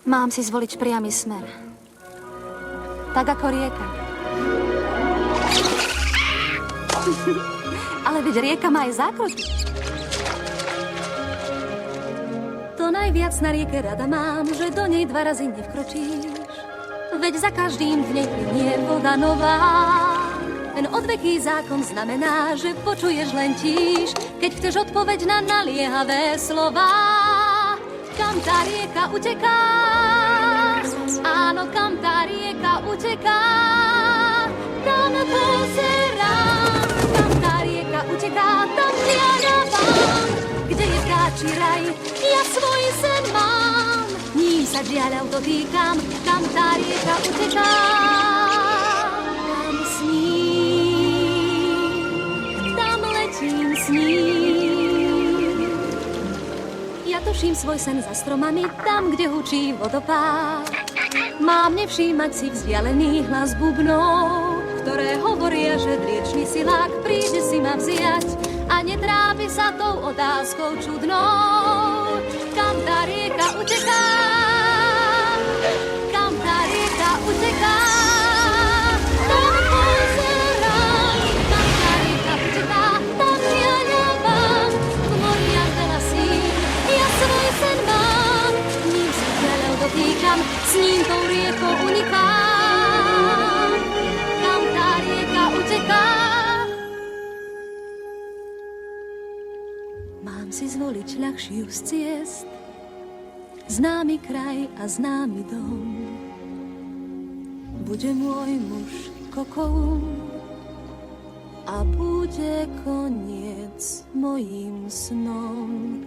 Mám si zvoliť priamy smer. Tak ako rieka. Ale veď rieka má aj zákruty. To najviac na rieke rada mám, že do nej 2 razy nevkročíš. Veď za každým v nej plynie voda nová. Ten odveký zákon znamená, že počuješ len tíš, keď chceš odpoveď na naliehavé slová. Kam tá rieka uteká? Áno, kam tá rieka uteká? Tam pozerám. Kam tá rieka uteká? Tam hľadávam. Kde je vtáčí raj? Ja svoj sen mám. Ním sa diaľav dotýkam. Kam tá rieka uteká? Tam sním. Tam letím s ním. Ja tuším svoj sen za stromami, tam, kde hučí vodopád. Mám nevšímať si vzdialený hlas bubnov, ktoré hovoria, že riečný silák príde si ma vziať a netrápi sa tou otázkou čudnou. Kam tá rieka uteká? Kam tá rieka uteká? Tam pozerám. Kam tá rieka uteká? Tam hľadávam. V moriach veľa síl, ja svoj sen mám. Ním sa diaľav dotýkam, s ním tou riekou unikám. Kam tá rieka uteká? Mám si zvoliť ľahšiu z ciest, známy kraj a známy dom. Bude môj muž kokoum a bude koniec mojim snom.